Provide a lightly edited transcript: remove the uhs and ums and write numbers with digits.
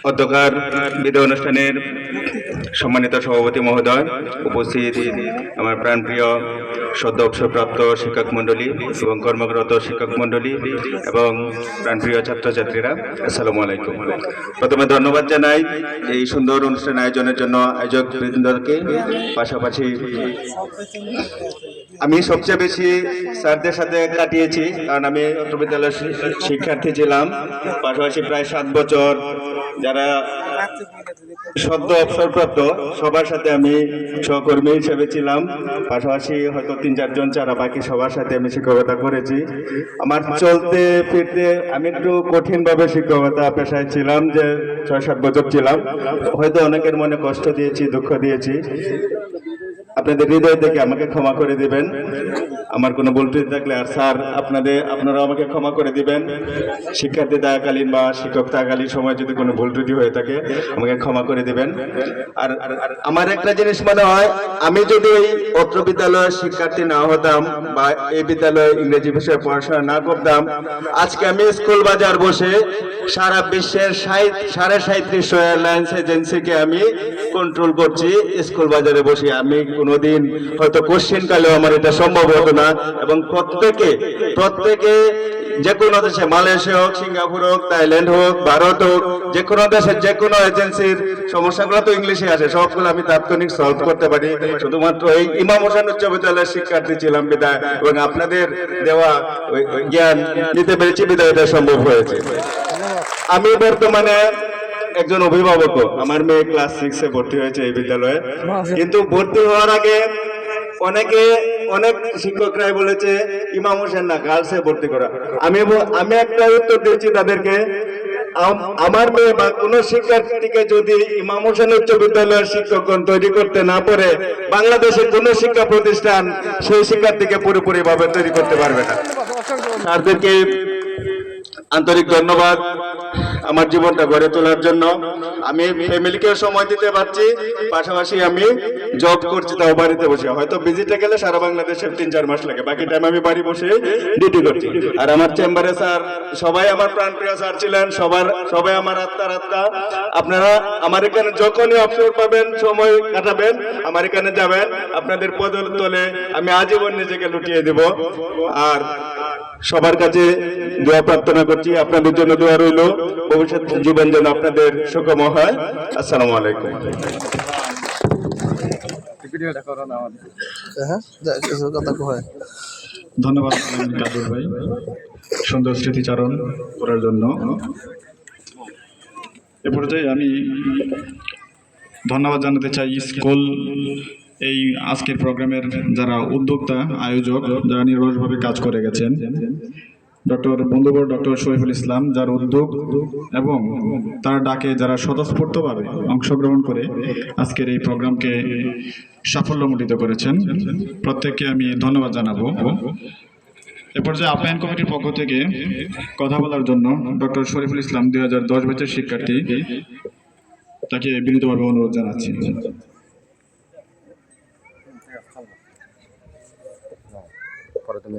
অধ্যক্ষার বিদায় অনুষ্ঠানের সম্মানিত সভাপতি মহোদয়, উপস্থিত আমার প্রাণপ্রিয় সদ্য অবসরপ্রাপ্ত শিক্ষক মণ্ডলী এবং কর্মরত শিক্ষক মণ্ডলী এবং প্রাণপ্রিয় ছাত্রছাত্রীরা, আসসালামু আলাইকুম। প্রথমে ধন্যবাদ জানাই এই সুন্দর অনুষ্ঠান আয়োজনের জন্য আয়োজক বৃন্দকে। পাশাপাশি আমি সবচেয়ে বেশি স্যারদের সাথে কাটিয়েছি, কারণ আমি উচ্চ বিদ্যালয়ের শিক্ষার্থী ছিলাম। পাশাপাশি প্রায় 7 বছর যারা সদ্য অবসরপ্রাপ্ত সবার সাথে আমি সহকর্মী হিসেবে ছিলাম। পাশাপাশি হয়তো 3-4 জন ছাড়া বাকি সবার সাথে আমি শিক্ষকতা করেছি। আমার চলতে ফিরতে আমি একটু কঠিনভাবে শিক্ষকতা পেশায় ছিলাম, যে 6-7 বছর ছিলাম। হয়তো অনেকের মনে কষ্ট দিয়েছি, দুঃখ দিয়েছি। আপনাদের হৃদয় থেকে আমাকে ক্ষমা করে দিবেন আমার কোনো ভুল ত্রুটি থাকলে। আর স্যার, আপনারা আমাকে ক্ষমা করে দিবেন। শিক্ষার্থী থাকাকালীন বা শিক্ষক থাকাকালীন সময় যদি কোনো ভুল ত্রুটি হয়ে থাকে আমাকে ক্ষমা করে দিবেন। আর আমার একটা জিনিস মনে হয়, আমি যদি এই অত্র বিদ্যালয়ের শিক্ষার্থী না হতাম বা এই বিদ্যালয়ে ইংরেজি বিষয়ে পড়াশোনা না করতাম, আজকে আমি স্কুল বাজার বসে সারা বিশ্বের 37.5 এয়ারলাইন্স এজেন্সিকে আমি কন্ট্রোল করছি স্কুল বাজারে বসে। আমি কোনোদিন হয়তো কোশ্চেন কালেও আমার এটা সম্ভব হতো না। এবং প্রত্যেকে যে কোনো দেশে, মালয়েশিয়া হোক, সিঙ্গাপুর হোক, থাইল্যান্ড হোক, ভারত হোক, যে কোনো দেশের যে কোনো এজেন্সির সমস্যাগুলো তো ইংলিশে আসে, সবগুলো আমি তাৎক্ষণিক সলভ করতে পারি। শুধুমাত্র এই ইমাম হোসেন উচ্চ বিদ্যালয়ের শিক্ষার্থী ছিলাম বিদায়, এবং আপনাদের দেওয়া জ্ঞান নিতে পেরেছি বিদায় এটা সম্ভব হয়েছে। আমি বর্তমানে একজন অভিভাবক। আমার মেয়ে ক্লাস 6-এ ভর্তি হয়েছে এই বিদ্যালয়ে। কিন্তু ভর্তি হওয়ার আগে অনেক শিক্ষকরাই বলেছে ইমাম হোসেন না, গার্লসে ভর্তি করা। আমি একটা উত্তর দিয়েছি তাদেরকে, আমার মেয়ে বা কোনো শিক্ষার্থীকে যদি ইমাম হোসেন উচ্চ বিদ্যালয়ের শিক্ষকগণ তৈরি করতে না পারে, বাংলাদেশের কোন শিক্ষা প্রতিষ্ঠান সেই শিক্ষার্থীকে পুরোপুরি ভাবে তৈরি করতে পারবে না। তাদেরকে আন্তরিক ধন্যবাদ আমার জীবনটা গড়ে তোলার জন্য। আমি ফ্যামিলিকেও সময় দিতে পারছি, পাশাপাশি আমি জব করছি, তাও বাড়িতে বসে। হয়তো ভিজিটে গেলে সারা বাংলাদেশে 3-4 মাস লাগে, বাকি টাইম আমি বাড়ি বসে ডিউটি করছি। আর আমার চেম্বারে স্যার সবাই আমার প্রাণপ্রিয় স্যার ছিলেন, সবাই আমার আত্মার আত্মা। আপনারা আমার এখানে যখনই অবসর পাবেন, সময় কাটাবেন, আমার এখানে যাবেন। আপনাদের পদতলে আমি আজীবন নিজেকে লুটিয়ে দেব। আর সবার কাছে দোয়া প্রার্থনা করছি, আপনাদের জন্য দোয়া রইল, ভবিষ্যৎ জীবন যেন আপনাদের সুখময় হয়। আসসালামু আলাইকুম। ধন্যবাদ কাজল ভাই সুন্দর স্মৃতিচারণ করার জন্য। এ পর্যায়ে আমি ধন্যবাদ জানাতে চাই স্কুল, এই আজকের প্রোগ্রামের যারা উদ্যোক্তা, আয়োজক, যারা নিরলসভাবে কাজ করে গেছেন। ডক্টর বন্ধুবর ডক্টর শরীফুল ইসলাম, যার উদ্যোগ এবং তার ডাকে যারা স্বতঃস্ফূর্তভাবে অংশগ্রহণ করে আজকের এই প্রোগ্রামকে সাফল্যমণ্ডিত করেছেন, প্রত্যেককে আমি ধন্যবাদ জানাবো। এ পর্যায়ে আপ্যায়ন কমিটির পক্ষ থেকে কথা বলার জন্য ডক্টর শরীফুল ইসলাম 2010 ব্যাচের শিক্ষার্থী, তাকে বিনীতভাবে অনুরোধ জানাচ্ছি। পরে তুমি